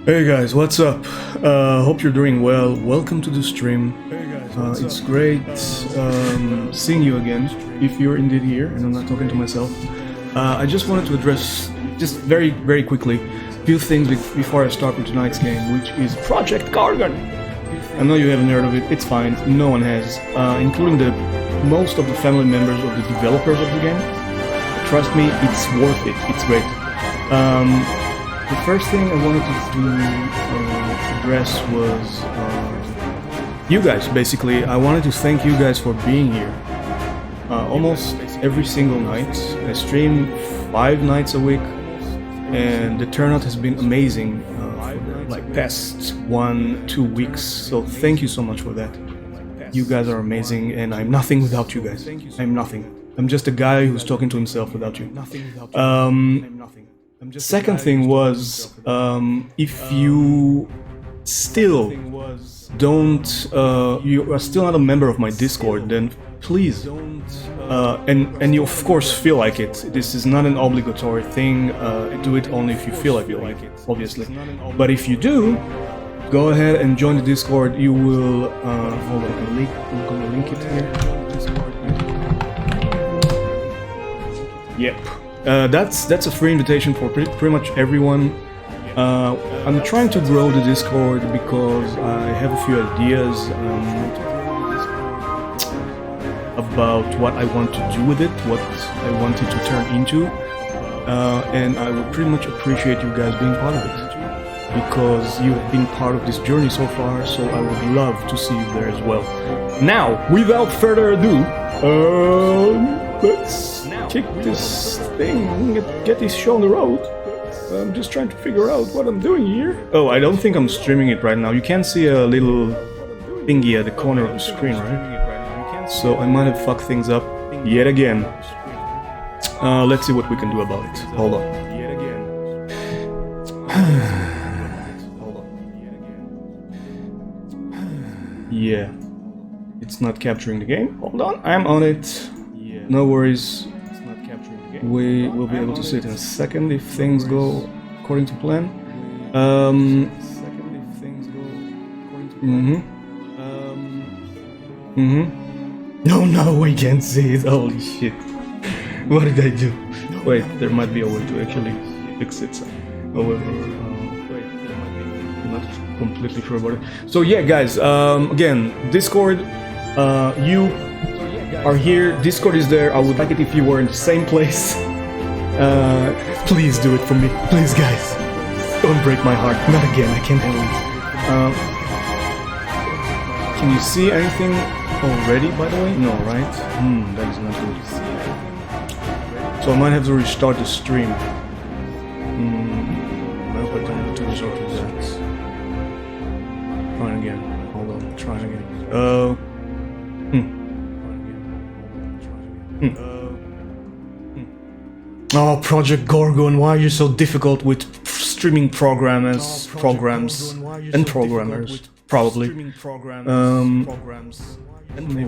Hey guys, what's up? Hope you're doing well. Welcome to the stream. It's great seeing you again, if you're indeed here, and I'm not talking to myself. I just wanted to address, just very quickly, a few things before I start with tonight's game, which is Project Gorgon. I know you haven't heard of it, it's fine, no one has, including most of the family members of the developers of the game. Trust me, it's worth it, it's great. The first thing I wanted to address was you guys, basically. I wanted to thank you guys for being here. Almost every single night. I stream 5 nights a week, and the turnout has been amazing for like past 1-2 weeks. So thank you so much for that. You guys are amazing, and I'm nothing without you guys. I'm nothing. I'm just a guy who's talking to himself without you. Second thing was, if you still don't, you are still not a member of my Discord, then please, and you of course feel like it. This is not an obligatory thing. Do it only if you feel like it, obviously. But if you do, go ahead and join the Discord. You will. Hold on, I'm gonna link it here. Yep. That's a free invitation for pretty much everyone. I'm trying to grow the Discord because I have a few ideas about what I want to do with it, what I want it to turn into, and I would pretty much appreciate you guys being part of it, because you've been part of this journey so far, so I would love to see you there as well. Now, without further ado, let's kick this thing, get this show on the road. I'm just trying to figure out what I'm doing here. Oh, I don't think I'm streaming it right now. You can see a little thingy at the corner of the screen, right? So I might have fucked things up yet again. Let's see what we can do about it. Hold on. Yeah. It's not capturing the game. Hold on. I'm on it. No worries. We will be able to see it in a second if things go according to plan. No, we can't see it. Holy shit. What did I do? Wait, there might be a way to actually fix it. However, I'm not completely sure about it. So yeah, guys, again, Discord, you are here, Discord is there. I would like it if you were in the same place. Please do it for me. Please, guys. Don't break my heart. Not again, I can't handle it. Can you see anything already, by the way? No, right? That is not good. So I might have to restart the stream. I hope I don't have to resort to that. Trying again. Hold on, trying again. Oh, Project Gorgon, why are you so difficult with streaming programs and programmers? Probably. Maybe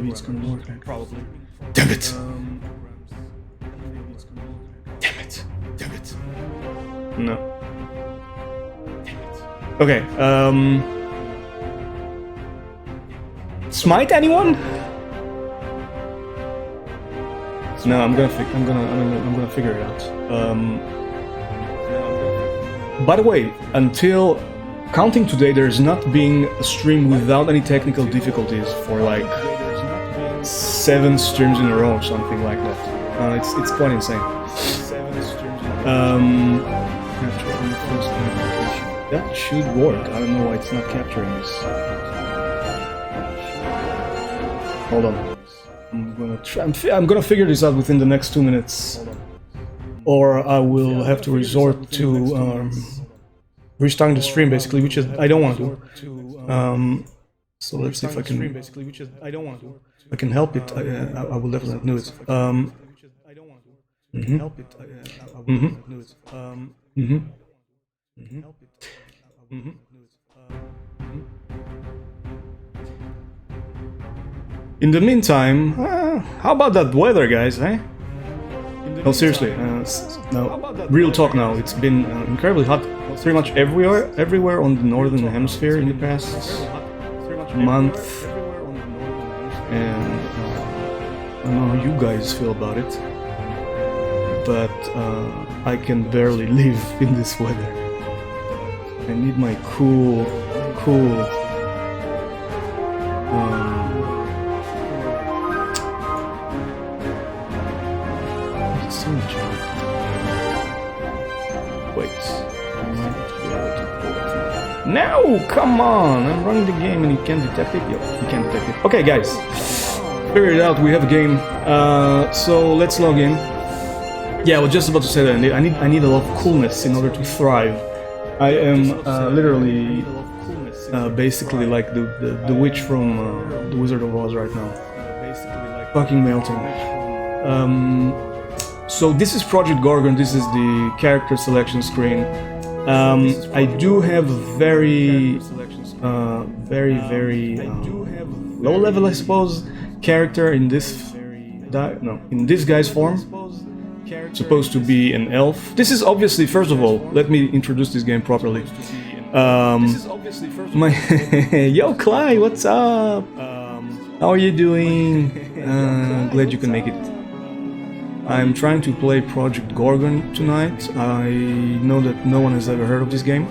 it's gonna work. Probably. Damn it! Damn it! No. Damn it. Okay. Smite anyone? No, I'm gonna figure it out. By the way, until counting today, there's not been a stream without any technical difficulties for like 7 streams in a row or something like that. It's quite insane. That should work. I don't know why it's not capturing this. Hold on. I'm gonna figure this out within the next 2 minutes, or I will have to resort to restarting the stream, basically, which is I don't want to do. So let's see if I can help it. I will definitely do it. In the meantime, how about that weather, guys, eh? No, seriously, no, real talk now, it's been incredibly hot pretty much everywhere on the northern hemisphere in the past month, and I don't know how you guys feel about it, but I can barely live in this weather. I need my cool it's so much fun. Wait. No, come on! I'm running the game and you can't detect it? Yep, you can't detect it. Okay, guys. Figured it out, we have a game. So let's log in. Yeah, I was just about to say that I need a lot of coolness in order to thrive. I am literally basically like the witch from The Wizard of Oz right now. Fucking melting. So this is Project Gorgon, this is the character selection screen. I do have very low level, I suppose, character in this guy's form. Supposed to be an elf. This is obviously, first of all, let me introduce this game properly. Yo, Clyde, what's up? How are you doing? Glad you can make it. I'm trying to play Project Gorgon tonight. I know that no one has ever heard of this game,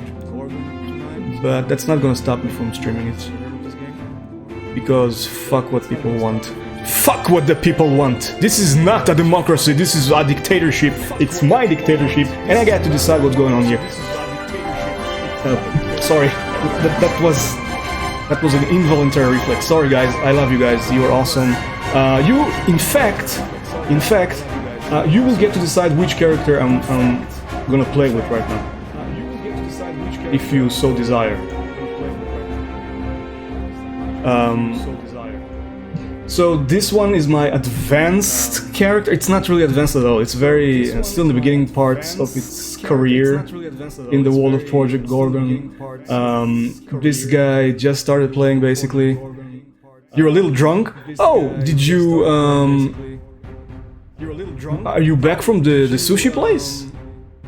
but that's not gonna stop me from streaming it. Because fuck what people want. Fuck what the people want! This is not a democracy, this is a dictatorship. It's my dictatorship, and I get to decide what's going on here. Sorry, that was an involuntary reflex. Sorry guys, I love you guys, you are awesome. In fact, you will get to decide which character I'm gonna play with right now. If you so desire. So this one is my advanced character. It's not really advanced at all. It's very still in the beginning parts of its career in the world of Project Gorgon. This guy just started playing basically. You're a little drunk? Oh, did you are you back from the sushi place?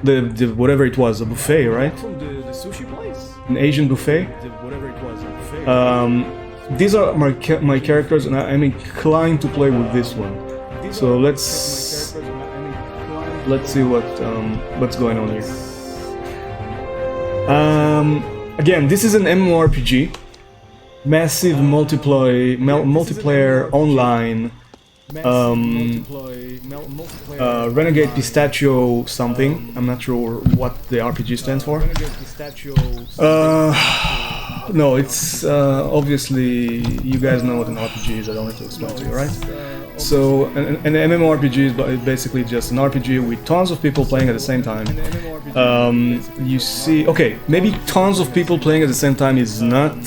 The whatever it was, a buffet, right? An Asian buffet. These are my characters, and I'm inclined to play with this one. So let's see what's going on here. Again, this is an MMORPG, massive multiplayer online. Renegade Pistachio something. I'm not sure what the RPG stands for. No, it's obviously you guys know what an RPG is. I don't have to explain to you, right? So an MMORPG is basically just an RPG with tons of people playing at the same time. You see, okay, maybe tons of people playing at the same time is not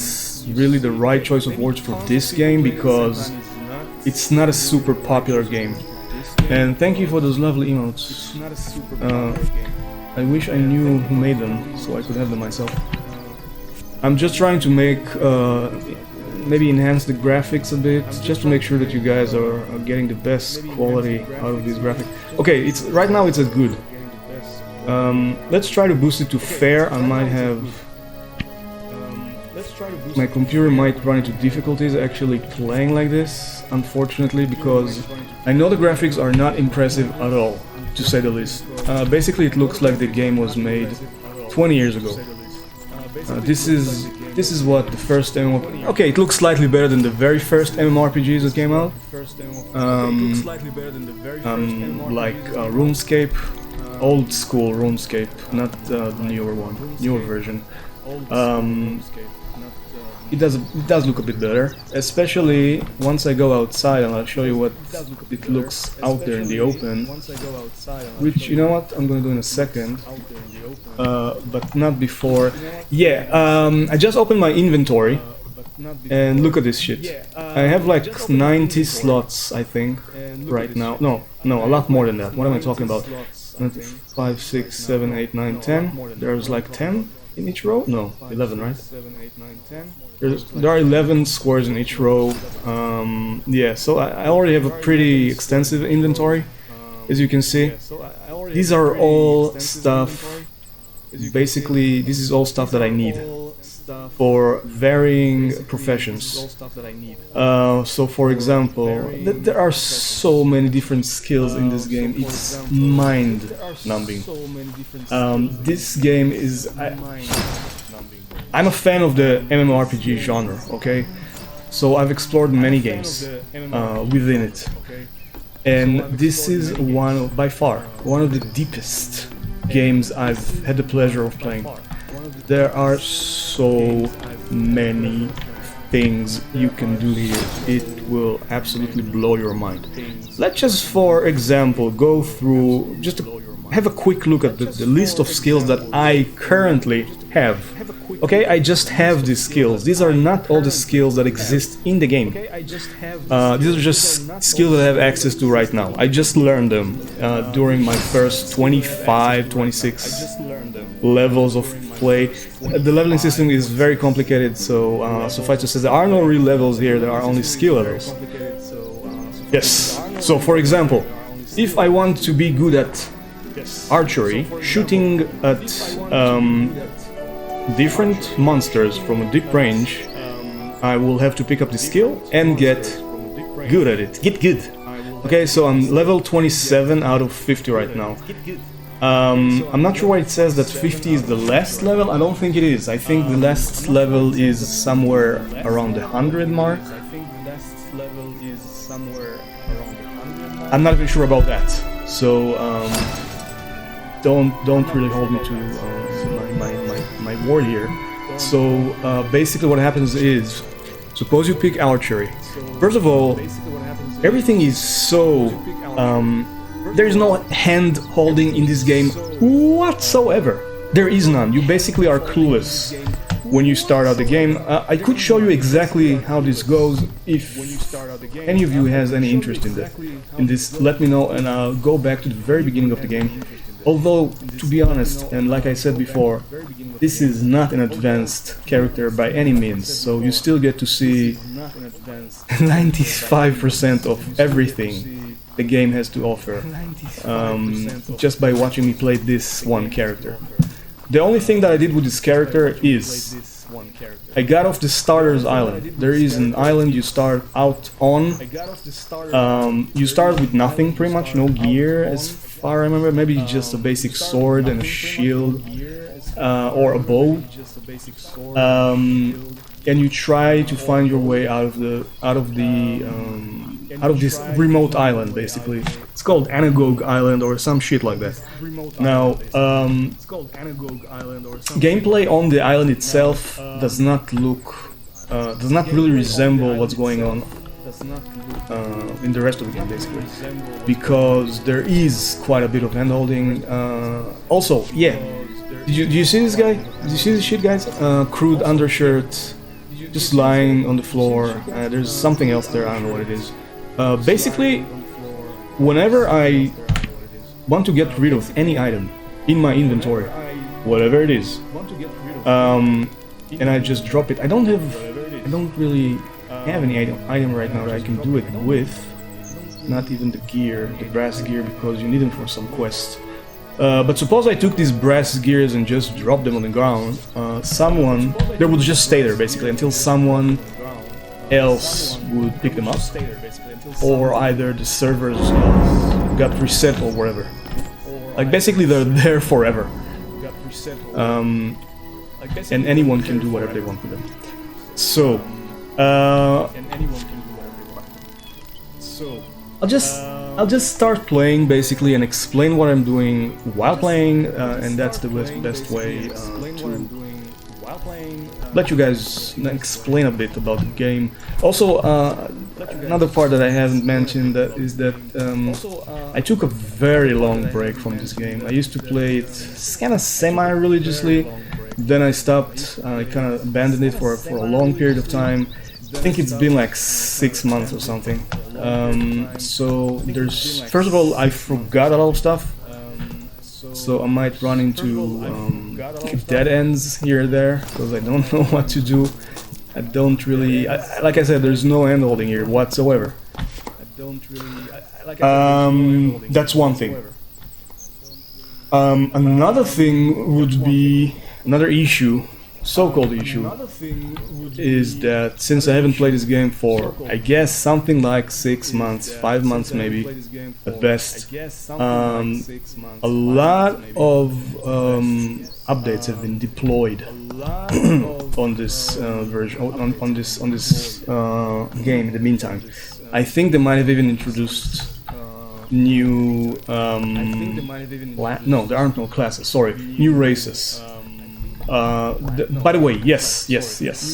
really the right choice of words for this game because it's not a super popular game. And thank you for those lovely emotes. I wish I knew who made them so I could have them myself. I'm just trying to make, maybe enhance the graphics a bit, just to make sure that you guys are getting the best quality out of these graphics. Okay, right now it's at good. Let's try to boost it to fair. I might have... My computer might run into difficulties actually playing like this, unfortunately, because I know the graphics are not impressive at all, to say the least. Basically, it looks like the game was made 20 years ago. This is what the first MMORPG... Okay, it looks slightly better than the very first MMORPGs that came out. Like RuneScape, old school RuneScape, not the newer one, newer version. It does look a bit better, especially once I go outside, and I'll show you what it looks out there in the open. Which, you know what, I'm gonna do in a second, but not before. Yeah, I just opened my inventory, and look at this shit. I have like 90 slots, I think, right now. No, a lot more than that. What am I talking about? 5, 6, 7, 8, 9, 10. There's like 10 in each row? No, 11, right? There are 11 squares in each row. Yeah, so I already have a pretty extensive inventory, as you can see. These are all stuff basically this is all stuff that I need for varying professions. So for example, there are so many different skills in this game, it's mind-numbing. This game is... I'm a fan of the MMORPG genre, okay? So I've explored many games within it. And this is by far, one of the deepest games I've had the pleasure of playing. There are so many things you can do here, it will absolutely blow your mind. Let's just, for example, go through, just have a quick look at the list of skills that I currently have. Okay, I just have these skills. These are not all the skills that exist in the game. These are just skills that I have access to right now. I just learned them during my first 25, 26 levels of play. The leveling system is very complicated, so suffice to say there are no real levels here, there are only skill levels. Yes, so for example, if I want to be good at archery, shooting at different monsters from a deep range, I will have to pick up the skill and get good at it. Get good. Okay, so I'm level 27 out of 50 right now. I'm not sure why it says that 50 is the last level. I don't think it is. I think the last level is somewhere around the 100 mark. I'm not even sure about that. So don't really hold me to my word here. So basically what happens is, suppose you pick archery. First of all, everything is so... there is no hand holding in this game whatsoever. There is none. You basically are clueless when you start out the game. I could show you exactly how this goes. If any of you has any interest in this, let me know and I'll go back to the very beginning of the game. Although, to be honest, and like I said before, this is not an advanced character by any means, so you still get to see 95% of everything the game has to offer, just by watching me play this one character. The only thing that I did with this character is I got off the starter's island. There is an island you start out on. You start with nothing, pretty much, no gear as far I remember. Maybe just a basic sword and a shield, or a bow. And you try to find your way out of this remote island, basically. It's called Anagoge Island or some shit like that. Now, gameplay on the island itself does not really resemble what's going on in the rest of the game, basically, because there is quite a bit of handholding. Also, yeah, do you see this guy? Did you see this shit, guys? Crude undershirt, just lying on the floor. There's something else there, I don't know what it is. Basically, whenever I want to get rid of any item in my inventory, whatever it is, and I just drop it, I don't really have any item right now that I can do it with. Not even the gear, the brass gear, because you need them for some quest. But suppose I took these brass gears and just dropped them on the ground, they would just stay there basically until someone else would pick them up, or either the servers got reset or whatever. Like basically they're there forever, and anyone can do whatever they want with them. So I'll just start playing basically and explain what I'm doing while playing, and that's the best way to let you guys explain a bit about the game. Also, another part that I haven't mentioned is that I took a very long break from this game. I used to play it kind of semi-religiously, then I stopped. I kind of abandoned it for a long period of time. I think it's been like 6 months or something. So first of all, I forgot a lot of stuff, so I might run into dead ends here and there because I don't know what to do. I don't really, like I said, there's no hand holding here whatsoever. That's one thing. Another thing would be another issue, so-called issue, is that since I haven't played this game for, I guess, something like 6 months, 5 months maybe, at best, a lot of updates have been deployed on this version, on this game. In the meantime, I think they might have even introduced new no, there aren't no classes, sorry, new races. By the way, yes,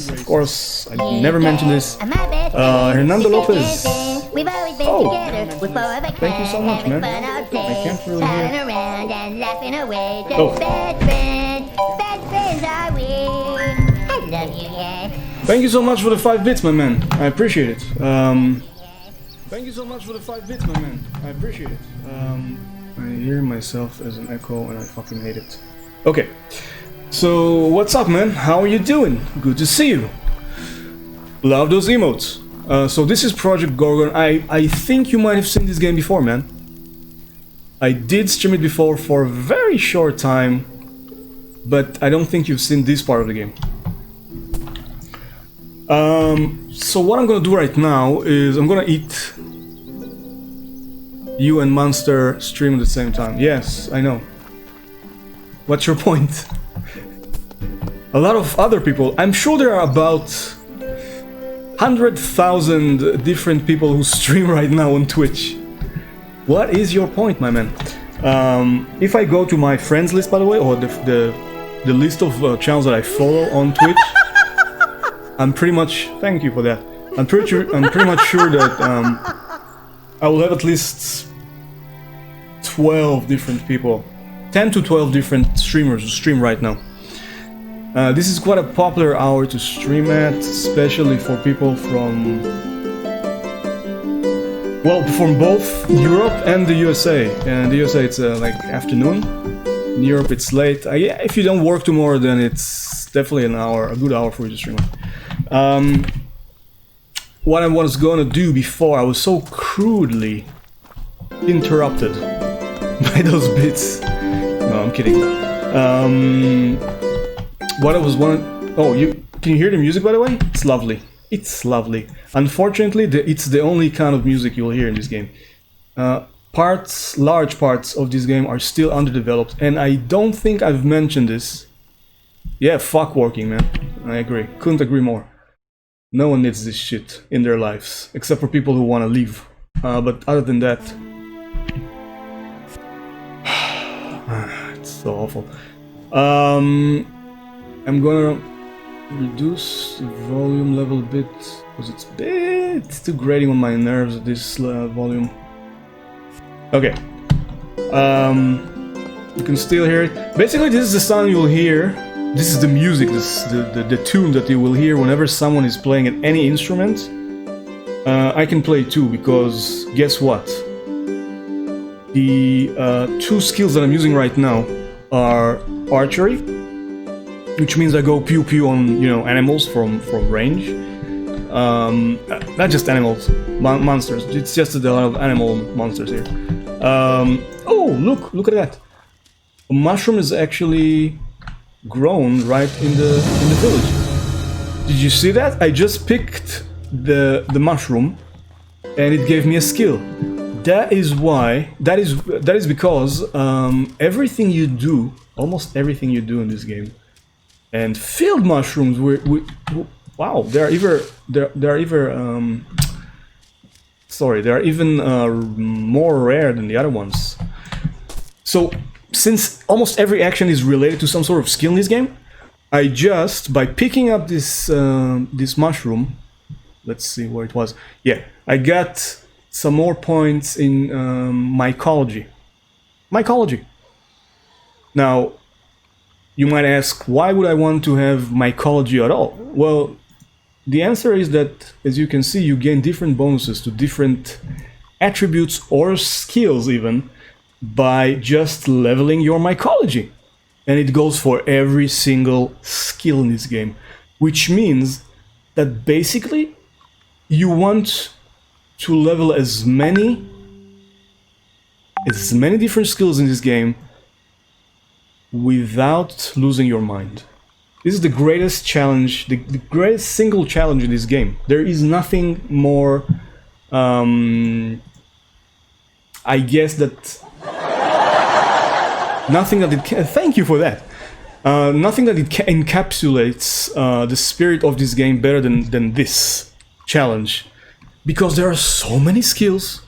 of course, I never mentioned this. Hernando Lopez. Oh, thank you so much, man. I can't really hear. Oh. Thank you so much for the 5 bits, my man. I appreciate it. Thank you so much for the 5 bits, my man. I appreciate it. I hear myself as an echo and I fucking hate it. Okay. So, what's up, man? How are you doing? Good to see you. Love those emotes. So this is Project Gorgon. I think you might have seen this game before, man. I did stream it before for a very short time, but I don't think you've seen this part of the game. So what I'm gonna do right now is I'm gonna eat you and Monster stream at the same time. Yes, I know. What's your point? A lot of other people, I'm sure there are about 100,000 different people who stream right now on Twitch. What is your point, my man? If I go to my friends list, by the way, or the list of channels that I follow on Twitch, I'm pretty much, thank you for that. I'm pretty much sure that I will have at least 12 different people, 10 to 12 different streamers who stream right now. This is quite a popular hour to stream at, especially for people from, well, from both Europe and the USA. And the USA it's like afternoon. In Europe it's late. Yeah, if you don't work tomorrow, then it's definitely an hour, a good hour for you to stream. What I was gonna do before, I was so crudely interrupted by those bits. No, I'm kidding. What I was wanting... Oh, can you hear the music, by the way? It's lovely. It's lovely. Unfortunately, it's the only kind of music you'll hear in this game. Large parts of this game are still underdeveloped, and I don't think I've mentioned this. Yeah, fuck working, man. I agree. Couldn't agree more. No one needs this shit in their lives, except for people who want to leave. But other than that... it's so awful. I'm gonna reduce the volume level a bit, because it's too grating on my nerves, this volume. Okay. You can still hear it. Basically, this is the sound you'll hear. This is the music, the tune that you will hear whenever someone is playing at any instrument. I can play too, because guess what? The 2 skills that I'm using right now are archery, which means I go pew pew on, you know, animals from range. Not just animals, monsters. It's just a lot of animal monsters here. Oh, look at that! A mushroom is actually grown right in the village. Did you see that? I just picked the mushroom, and it gave me a skill. That is why. That is because everything you do, almost everything you do in this game. And field mushrooms, wow, they are even more rare than the other ones. So, since almost every action is related to some sort of skill in this game, I just, by picking up this this mushroom, let's see where it was. Yeah, I got some more points in mycology. Now, you might ask, why would I want to have mycology at all? Well, the answer is that, as you can see, you gain different bonuses to different attributes or skills even by just leveling your mycology. And it goes for every single skill in this game, which means that basically you want to level as many different skills in this game without losing your mind. This is the greatest challenge, the greatest single challenge in this game. There is nothing more, I guess that, nothing that it can, thank you for that. Nothing that it encapsulates the spirit of this game better than this challenge. Because there are so many skills.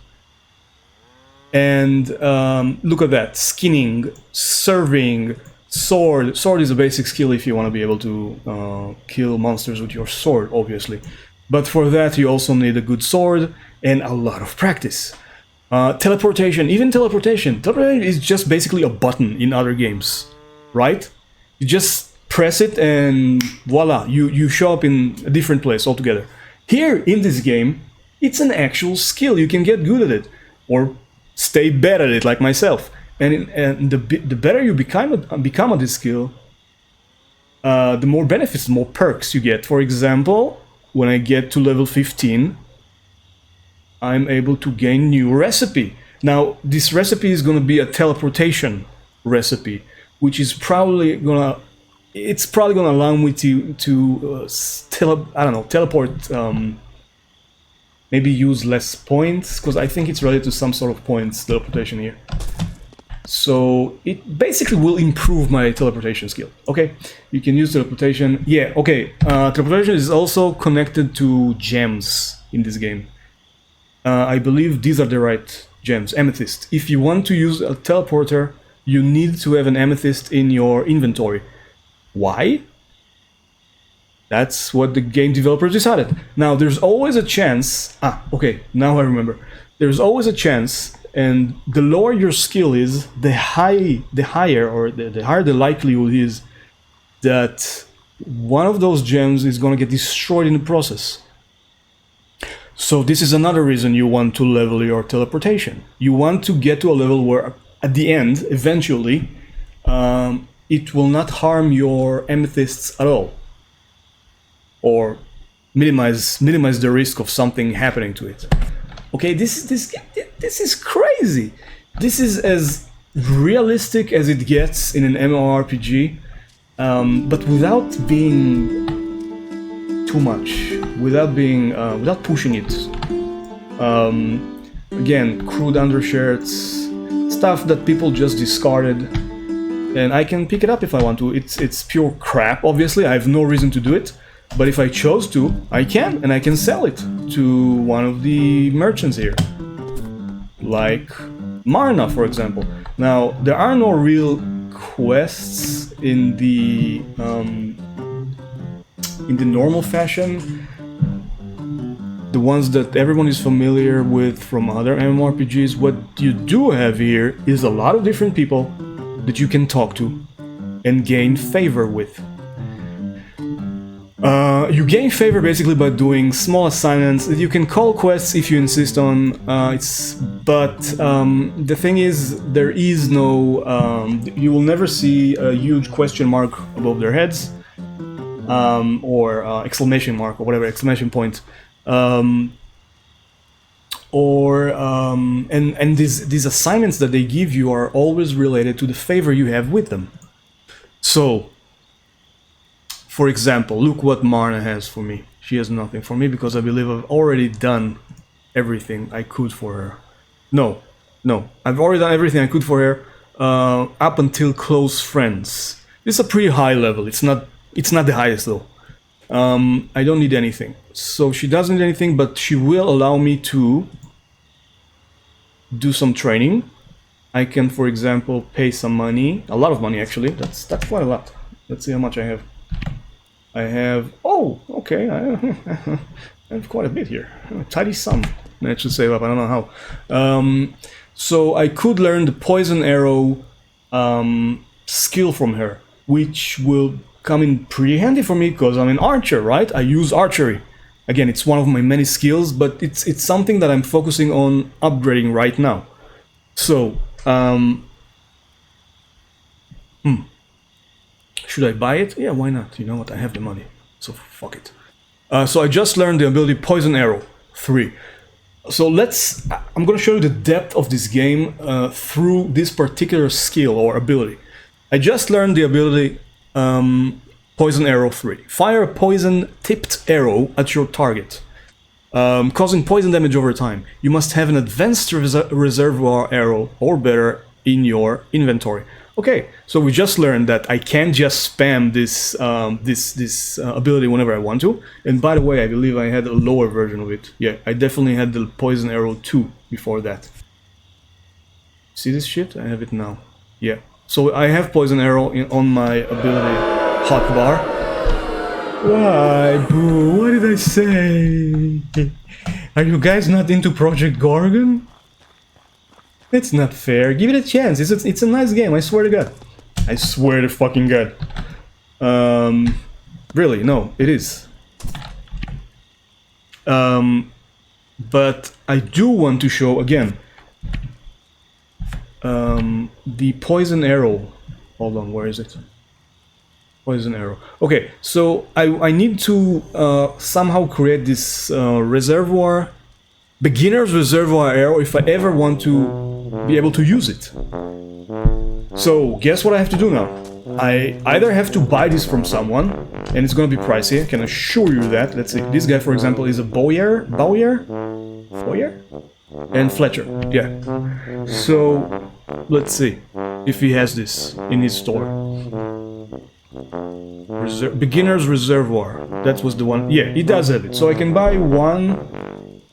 And look at that, skinning, serving, sword. Sword is a basic skill if you want to be able to kill monsters with your sword, obviously. But for that you also need a good sword and a lot of practice. Teleportation, even teleportation. Teleportation is just basically a button in other games, right? You just press it and voila, you show up in a different place altogether. Here, in this game, it's an actual skill. You can get good at it, or stay bad at it, like myself. And the better you become at this skill, the more benefits, the more perks you get. For example, when I get to level 15, I'm able to gain new recipe. Now, this recipe is going to be a teleportation recipe, which is probably gonna allow me to teleport. Maybe use less points, because I think it's related to some sort of points teleportation here. So it basically will improve my teleportation skill. Okay, you can use teleportation. Yeah, okay. Teleportation is also connected to gems in this game. I believe these are the right gems. Amethyst. If you want to use a teleporter, you need to have an amethyst in your inventory. Why? That's what the game developers decided. Now, there's always a chance... okay, now I remember. There's always a chance, and the lower your skill is, the higher the likelihood is that one of those gems is going to get destroyed in the process. So this is another reason you want to level your teleportation. You want to get to a level where, at the end, eventually, it will not harm your amethysts at all. Or minimize the risk of something happening to it. Okay, this is crazy. This is as realistic as it gets in an MMORPG, but without being too much, without pushing it. Again, crude undershirts, stuff that people just discarded, and I can pick it up if I want to. It's pure crap. Obviously, I have no reason to do it. But if I chose to, I can, and I can sell it to one of the merchants here. Like Marna, for example. Now, there are no real quests in the normal fashion. The ones that everyone is familiar with from other MMORPGs. What you do have here is a lot of different people that you can talk to and gain favor with. You gain favor basically by doing small assignments that you can call quests if you insist on. The thing is, there is no. You will never see a huge question mark above their heads, or exclamation mark or whatever, exclamation point, and these assignments that they give you are always related to the favor you have with them. So, for example, look what Marna has for me. She has nothing for me because I believe I've already done everything I could for her. No, I've already done everything I could for her up until close friends. This is a pretty high level. It's not the highest though. I don't need anything. So she doesn't need anything, but she will allow me to do some training. I can, for example, pay some money. A lot of money, actually. That's quite a lot. Let's see how much I have. I have... Oh, okay. I have quite a bit here. A tidy sum. I should save up. I don't know how. So I could learn the poison arrow skill from her, which will come in pretty handy for me because I'm an archer, right? I use archery. Again, it's one of my many skills, but it's something that I'm focusing on upgrading right now. So, should I buy it? Yeah, why not? You know what? I have the money, so fuck it. So I just learned the ability Poison Arrow 3. So I'm gonna show you the depth of this game through this particular skill or ability. I just learned the ability Poison Arrow 3. Fire a poison-tipped arrow at your target, causing poison damage over time. You must have an advanced reservoir arrow or better in your inventory. Okay, so we just learned that I can't just spam this ability whenever I want to. And by the way, I believe I had a lower version of it. Yeah, I definitely had the Poison Arrow 2 before that. See this shit? I have it now. Yeah. So I have Poison Arrow on my ability hotbar. Why, boo? What did I say? Are you guys not into Project Gorgon? It's not fair. Give it a chance. It's a nice game. I swear to God. I swear to fucking God. Really, no, it is. But I do want to show again the Poison Arrow. Hold on, where is it? Poison Arrow. Okay, so I need to somehow create this reservoir, beginner's reservoir arrow if I ever want to be able to use it. So guess what I have to do now? I either have to buy this from someone, and it's gonna be pricey, I can assure you that. Let's see, this guy for example is a Bowyer? And Fletcher, yeah. So let's see if he has this in his store. Beginner's Reservoir, that was the one. Yeah, he does have it, so I can buy one.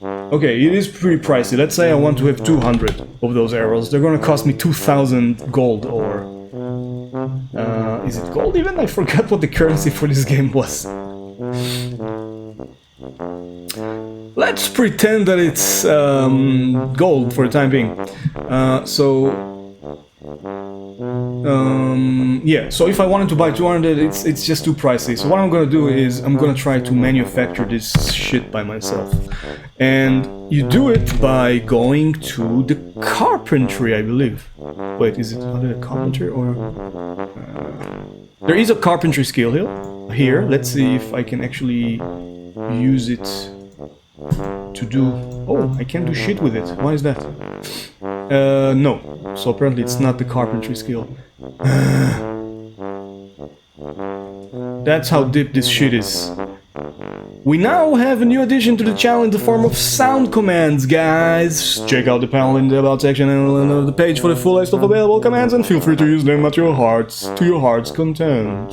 Okay, it is pretty pricey. Let's say I want to have 200 of those arrows. They're gonna cost me 2,000 gold, or... is it gold even? I forgot what the currency for this game was. Let's pretend that it's gold for the time being. Yeah, so if I wanted to buy 200, it's just too pricey. So what I'm gonna do is I'm gonna try to manufacture this shit by myself. And you do it by going to the carpentry, I believe. Wait, is it under the carpentry or... there is a carpentry skill here. Let's see if I can actually use it to do... Oh, I can't do shit with it. Why is that? No. So apparently it's not the carpentry skill. That's how deep this shit is. We now have a new addition to the channel in the form of sound commands, guys. Check out the panel in the About section and the page for the full list of available commands, and feel free to use them at your heart's content.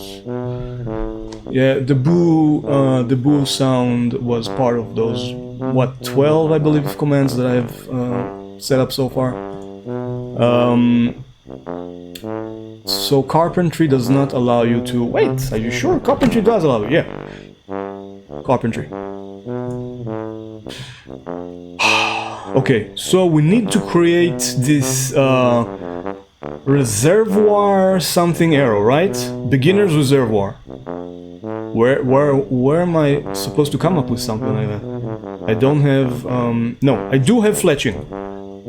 Yeah, the boo sound was part of those, what, 12, I believe, commands that I have set up so far. So carpentry does not allow you to... Wait, are you sure? Carpentry does allow you, yeah. Carpentry. Okay, so we need to create this reservoir something arrow, right? Beginner's reservoir. Where am I supposed to come up with something like that? I don't have... no, I do have fletching.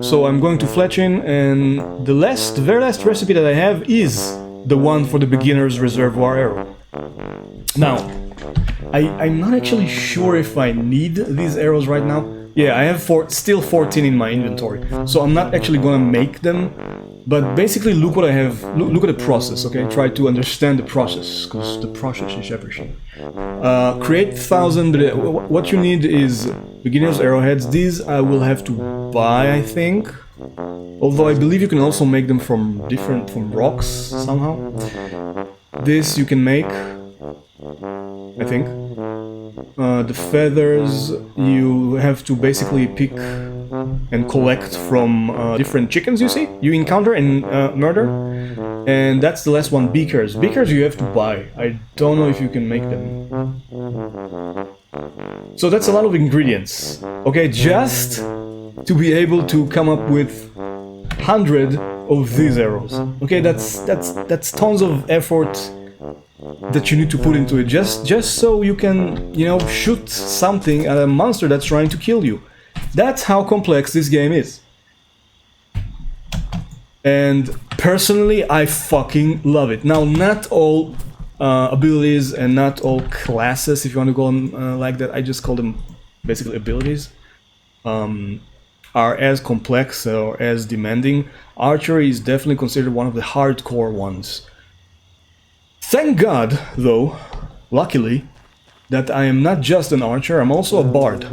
So I'm going to fletching, and the very last recipe that I have is the one for the beginner's reservoir arrow. Now, I'm not actually sure if I need these arrows right now. Yeah, I have still 14 in my inventory, so I'm not actually gonna make them. But basically, look what I have. Look at the process, okay? Try to understand the process, because the process is everything. Create 1,000. What you need is beginner's arrowheads. These I will have to buy, I think. Although I believe you can also make them from rocks somehow. This you can make, I think. The feathers you have to basically pick and collect from different chickens you encounter and murder. And that's the last one, beakers. Beakers you have to buy. I don't know if you can make them. So that's a lot of ingredients. Okay, just to be able to come up with 100 of these arrows. Okay, that's tons of effort that you need to put into it, just so you can, you know, shoot something at a monster that's trying to kill you. That's how complex this game is. And personally, I fucking love it. Now, not all abilities and not all classes, if you want to call them like that, I just call them basically abilities, are as complex or as demanding. Archery is definitely considered one of the hardcore ones. Thank God, though, luckily, that I am not just an archer, I'm also a bard.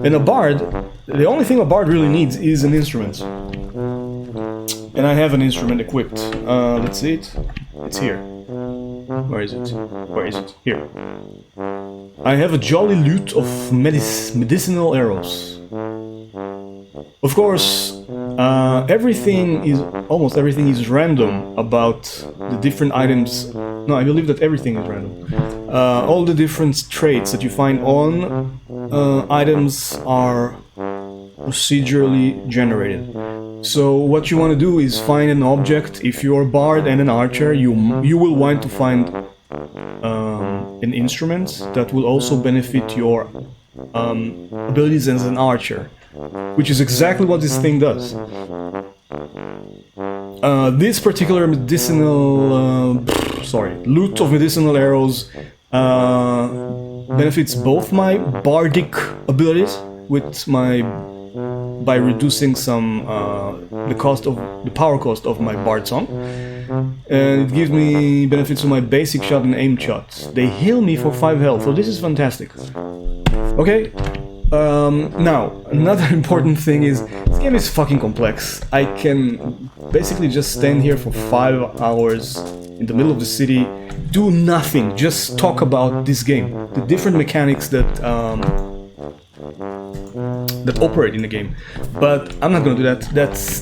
And a bard, the only thing a bard really needs is an instrument. And I have an instrument equipped. Let's see it. It's here. Where is it? Where is it? Here. I have a jolly loot of medicinal arrows. Of course, almost everything is random about the different items. No, I believe that everything is random. All the different traits that you find on items are procedurally generated. So what you want to do is find an object. If you're a bard and an archer, you will want to find an instrument that will also benefit your abilities as an archer, which is exactly what this thing does. This particular loot of medicinal arrows benefits both my bardic abilities by reducing some the power cost of my bard song, and it gives me benefits to my basic shot and aim shots. They heal me for 5 health, so this is fantastic. Okay. Now, another important thing is, this game is fucking complex. I can basically just stand here for 5 hours in the middle of the city, do nothing, just talk about this game, the different mechanics that operate in the game. But I'm not gonna do that.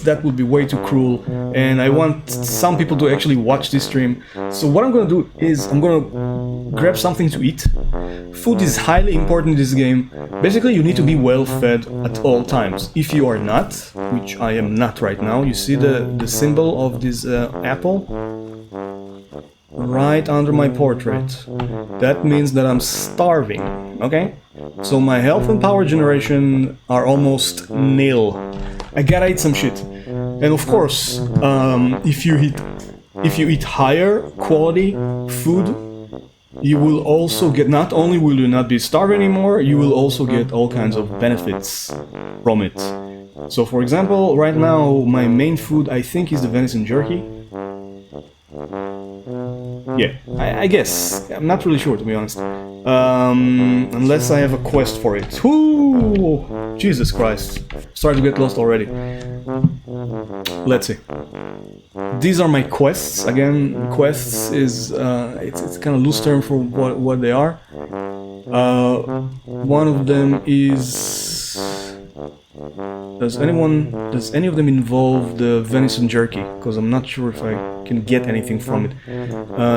That would be way too cruel, and I want some people to actually watch this stream. So what I'm gonna do is I'm gonna grab something to eat. Food is highly important in this game. Basically, you need to be well fed at all times. If you are not, which I am not right now, you see the symbol of this apple right under my portrait. That means that I'm starving, okay? So my health and power generation are almost nil. I gotta eat some shit. And of course, if you eat higher quality food, you will also get, not only will you not be starved anymore, you will also get all kinds of benefits from it. So for example, right now my main food I think is the venison jerky. Yeah, I guess. I'm not really sure, to be honest. Unless I have a quest for it. Ooh, Jesus Christ. Starting to get lost already. Let's see. These are my quests. Again, quests is it's kind of loose term for what they are. One of them is... Does any of them involve the venison jerky? Because I'm not sure if I can get anything from it.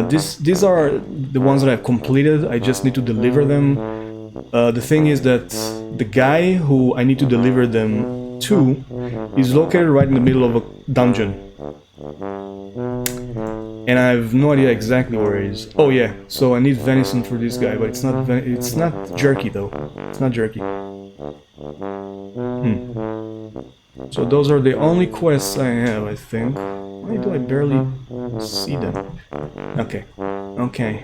These are the ones that I've completed. I just need to deliver them. The thing is that the guy who I need to deliver them to is located right in the middle of a dungeon. And I have no idea exactly where he is. Oh yeah, so I need venison for this guy, but it's not jerky though. It's not jerky. So those are the only quests I have, I think. Why do I barely see them? Okay. Okay.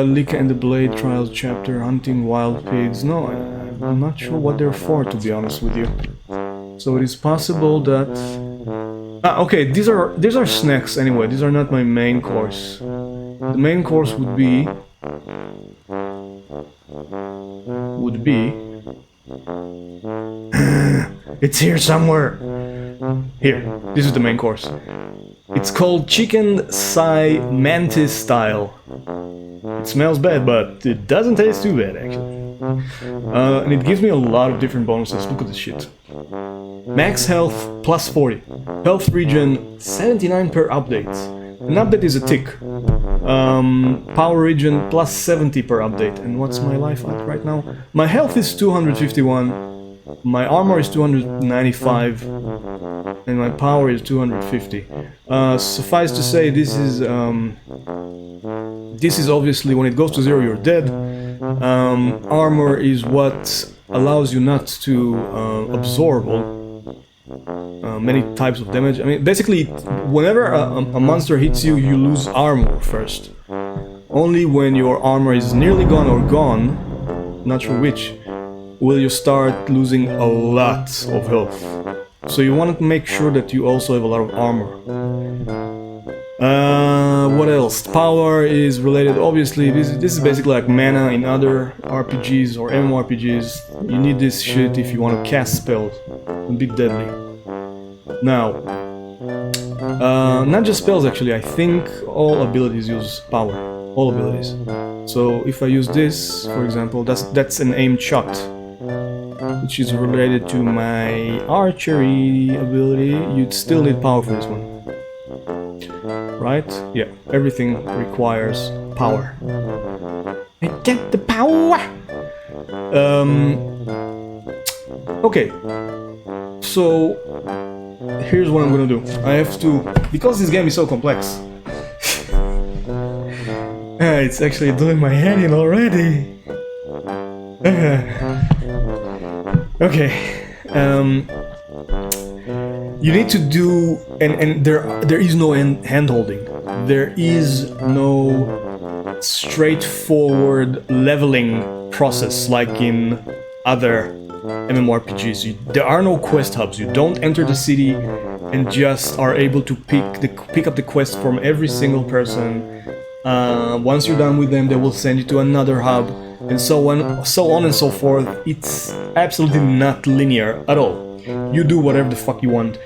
Lika and the Blade Trials chapter, hunting wild pigs. No, I'm not sure what they're for, to be honest with you. So it is possible that... okay, these are snacks anyway. These are not my main course. The main course would be... It's here somewhere. Here, this is the main course. It's called chicken thigh mantis style. It smells bad, but it doesn't taste too bad actually. And it gives me a lot of different bonuses. Look at this shit. Max health plus 40. Health regen 79 per update. An update is a tick. Power regen plus 70 per update. And what's my life at right now? My health is 251. My armor is 295. And my power is 250. Suffice to say, this is obviously, when it goes to 0 you're dead. Armor is what allows you not to absorb many types of damage. I mean, basically, whenever a monster hits you, you lose armor first. Only when your armor is nearly gone or gone, not sure which, will you start losing a lot of health. So you want to make sure that you also have a lot of armor. what else? Power is related, obviously. This is basically like mana in other RPGs or MMORPGs. You need this shit if you want to cast spells and be deadly. Now, not just spells actually, I think all abilities use power. All abilities. So if I use this, for example, that's an aimed shot, which is related to my archery ability. You'd still need power for this one. Right? Yeah, everything requires power. I get the power! Okay. So, here's what I'm gonna do. I have to... Because this game is so complex... it's actually doing my head in already! Okay. You need to do... And there is no hand-holding. There is no straightforward leveling process like in other MMORPGs. There are no quest hubs. You don't enter the city and just are able to pick up the quest from every single person. Once you're done with them, they will send you to another hub, and so on and so forth. It's absolutely not linear at all. You do whatever the fuck you want.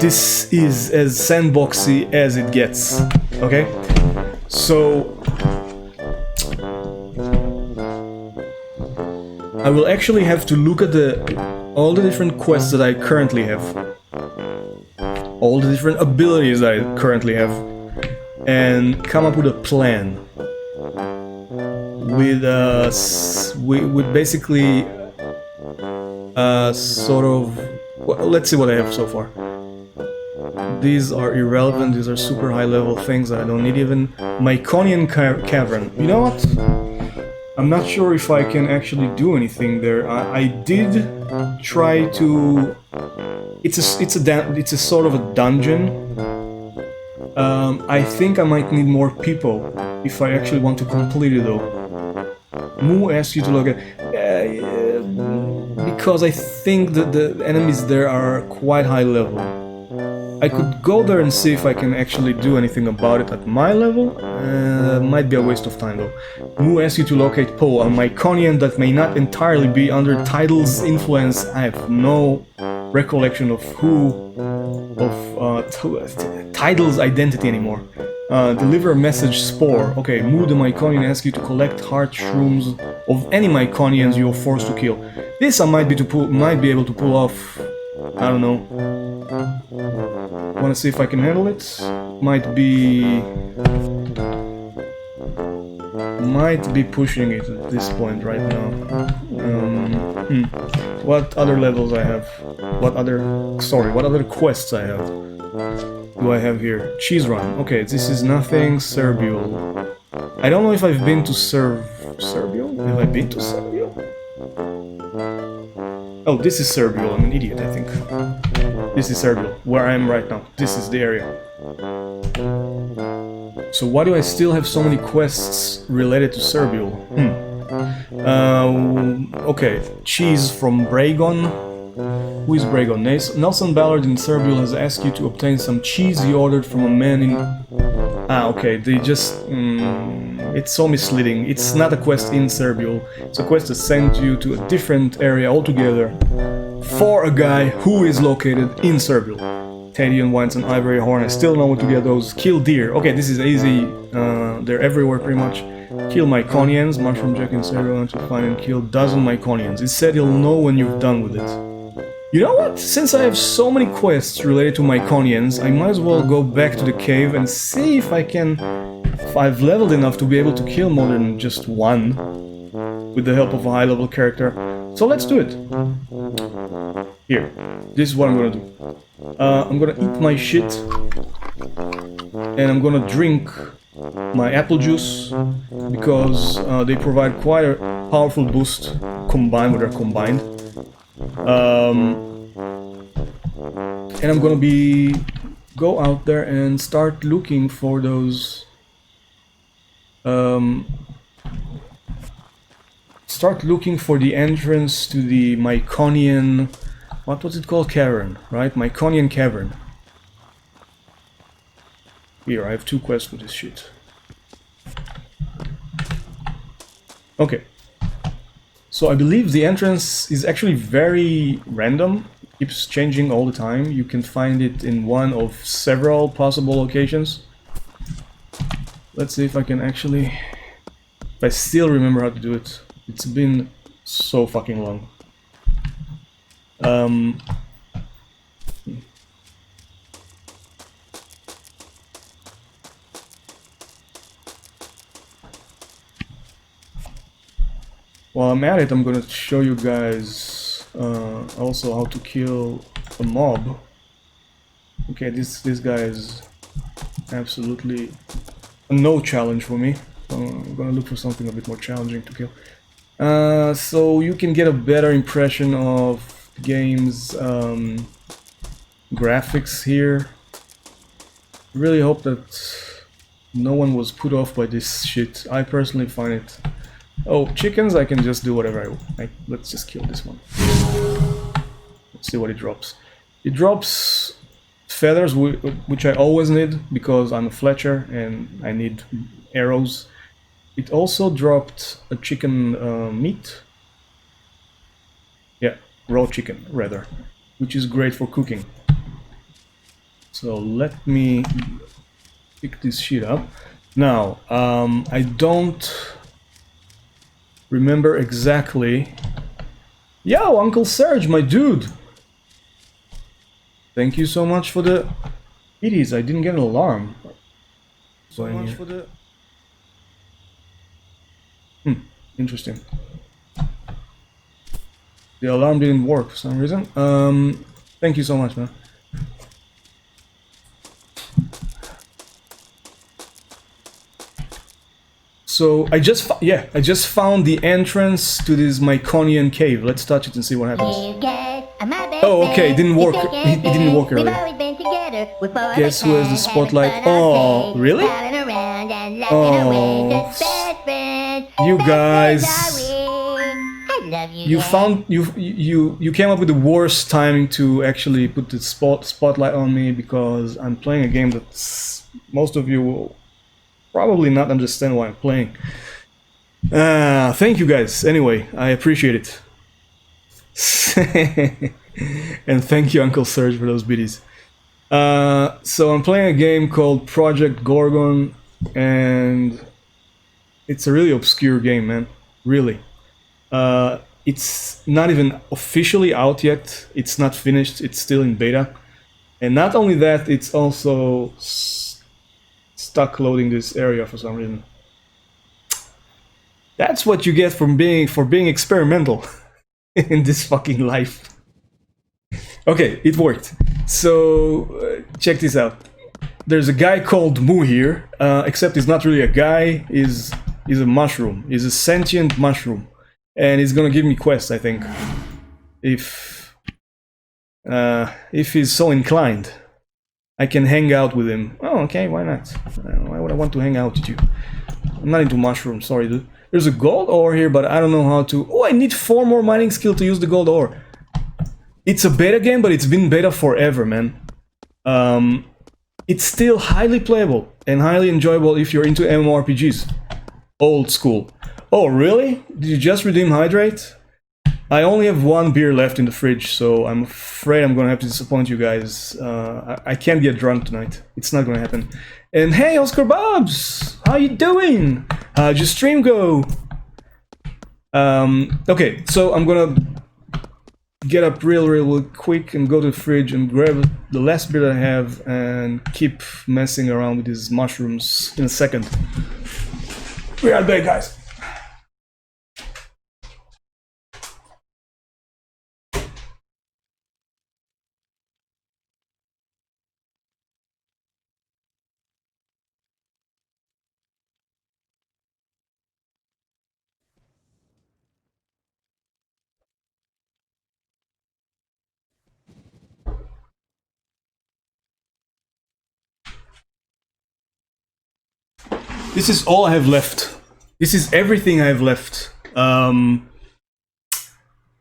This is as sandboxy as it gets. Okay? So I will actually have to look at all the different quests that I currently have, all the different abilities I currently have, and come up with a plan with basically sort of... Well, let's see what I have so far. These are irrelevant. These are super high level things that I don't need even. Myconian Cavern. You know what? I'm not sure if I can actually do anything there. I did try to... It's a sort of a dungeon. I think I might need more people if I actually want to complete it though. Moo asks you to look at... because I think that the enemies there are quite high level. I could go there and see if I can actually do anything about it at my level. Might be a waste of time though. Moo asks you to locate Poe, a Myconian that may not entirely be under Tidal's influence. I have no recollection of Tidal's identity anymore. Deliver a message Spore. Okay, Moo the Myconian asks you to collect heart shrooms of any Myconians you're forced to kill. This I might be able to pull off. I don't know. Wanna see if I can handle it? Might be pushing it at this point right now. What other levels I have? What other quests I have? Do I have here? Cheese Run. Okay, this is nothing. Serbial. I don't know if I've been to Serbial? Have I been to Serbial? Oh, this is Serbial. I'm an idiot, I think. This is Serbial, where I am right now. This is the area. So why do I still have so many quests related to Serbial? Okay, Cheese from Bragon. Who is Bragon? Nelson Ballard in Serbial has asked you to obtain some cheese he ordered from a man in... Ah, okay, they just... it's so misleading. It's not a quest in Serbial. It's a quest that sent you to a different area altogether for a guy who is located in Serbial. Tadian Wines and Ivory Horn. I still know what to get those. Kill deer. Okay, this is easy. They're everywhere pretty much. Kill Myconians. Mushroom Jack in Serbial to find and kill dozen Myconians. It said he'll know when you've done with it. You know what? Since I have so many quests related to Myconians, I might as well go back to the cave and see if I've leveled enough to be able to kill more than just one with the help of a high-level character. So let's do it. Here, this is what I'm gonna do. I'm gonna eat my shit and I'm gonna drink my apple juice because they provide quite a powerful boost combined with their combined. And I'm gonna go out there and start looking for those start looking for the entrance to the Myconian, what was it called? Cavern, right? Myconian Cavern. Here, I have 2 quests for this shit. Okay. So I believe the entrance is actually very random. It keeps changing all the time. You can find it in one of several possible locations. Let's see if I can actually... If I still remember how to do it. It's been so fucking long. While I'm at it, I'm gonna show you guys also how to kill a mob. Okay, this guy is absolutely no challenge for me. So I'm gonna look for something a bit more challenging to kill. So you can get a better impression of the game's graphics here. I really hope that no one was put off by this shit. I personally find it... Oh, chickens, I can just do whatever I want. Let's just kill this one. Let's see what it drops. It drops feathers, which I always need because I'm a Fletcher and I need arrows. It also dropped a chicken meat. Yeah, raw chicken, rather. Which is great for cooking. So let me pick this shit up. Now, I don't... remember exactly. Yo, Uncle Serge, my dude! Thank you so much for the biddies. I didn't get an alarm. So much for the... interesting. The alarm didn't work for some reason. Thank you so much, man. So I just found the entrance to this Myconian cave. Let's touch it and see what happens. Oh, okay, it didn't work. It didn't work earlier. Guess who has the spotlight? Oh, really? Oh, you guys. You came up with the worst timing to actually put the spotlight on me because I'm playing a game that most of you will probably not understand why I'm playing. Thank you guys. Anyway, I appreciate it. And thank you, Uncle Serge, for those biddies. So I'm playing a game called Project Gorgon, and it's a really obscure game, man. Really. It's not even officially out yet. It's not finished. It's still in beta. And not only that, it's also stuck loading this area for some reason. That's what you get from being experimental in this fucking life. Okay, it worked. So check this out. There's a guy called Moo here, except he's not really a guy. He's a mushroom. He's a sentient mushroom, and he's gonna give me quests, I think, if he's so inclined. I can hang out with him. Oh, okay, why not? Why would I want to hang out with you? I'm not into mushrooms, sorry, dude. There's a gold ore here, but I don't know how to... Oh, I need 4 more mining skill to use the gold ore. It's a beta game, but it's been beta forever, man. It's still highly playable and highly enjoyable if you're into MMORPGs. Old school. Oh, really? Did you just redeem Hydrate? I only have 1 beer left in the fridge, so I'm afraid I'm gonna have to disappoint you guys. I can't get drunk tonight. It's not gonna happen. And hey, Oscar Bobs! How you doing? How'd your stream go? Okay, so I'm gonna get up real quick and go to the fridge and grab the last beer that I have and keep messing around with these mushrooms in a second. Be right back, guys. This is all I have left. This is everything I have left.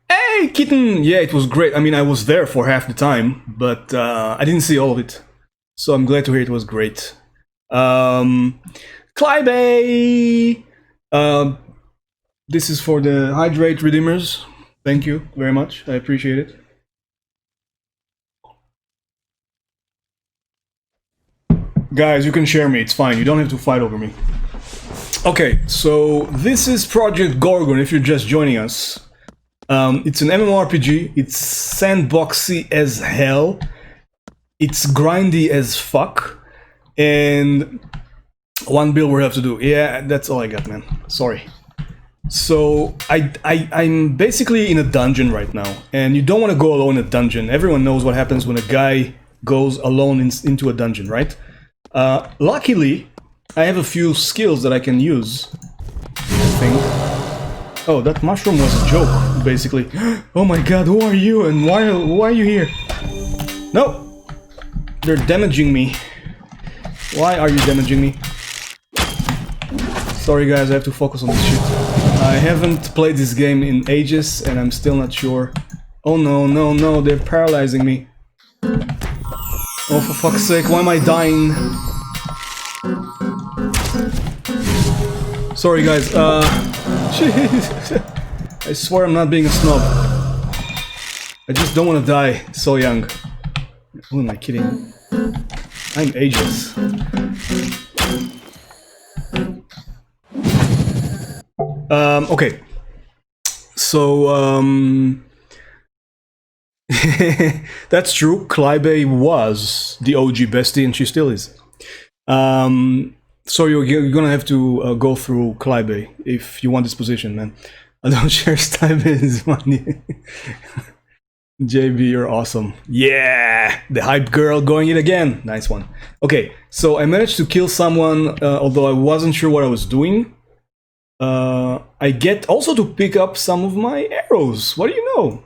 Hey, kitten! Yeah, it was great. I mean, I was there for half the time, but I didn't see all of it. So I'm glad to hear it was great. Clybe! This is for the Hydrate Redeemers. Thank you very much. I appreciate it. Guys, you can share me. It's fine. You don't have to fight over me. Okay, so this is Project Gorgon if you're just joining us. It's an MMORPG. It's sandboxy as hell. It's grindy as fuck. And one build we have to do. Yeah, that's all I got, man. Sorry. So I'm basically in a dungeon right now, and you don't want to go alone in a dungeon. Everyone knows what happens when a guy goes alone into a dungeon, right? Luckily, I have a few skills that I can use, I think. Oh, that mushroom was a joke, basically. Oh my god, who are you and why are you here? No! They're damaging me. Why are you damaging me? Sorry guys, I have to focus on this shit. I haven't played this game in ages and I'm still not sure. Oh no, no, no, they're paralyzing me. Oh, for fuck's sake, why am I dying? Sorry guys, jeez. I swear I'm not being a snob. I just don't want to die so young. Who am I kidding? I'm ageless. Okay. So, that's true. Clybe was the OG bestie and she still is. So you're gonna have to go through Clybe if you want this position, man. I don't share Stuyvesant's money. JB, you're awesome. Yeah! The hype girl going it again. Nice one. Okay, so I managed to kill someone, although I wasn't sure what I was doing. I get also to pick up some of my arrows. What do you know?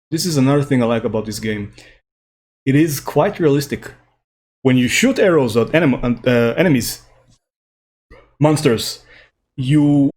This is another thing I like about this game. It is quite realistic. When you shoot arrows at enemies, monsters, you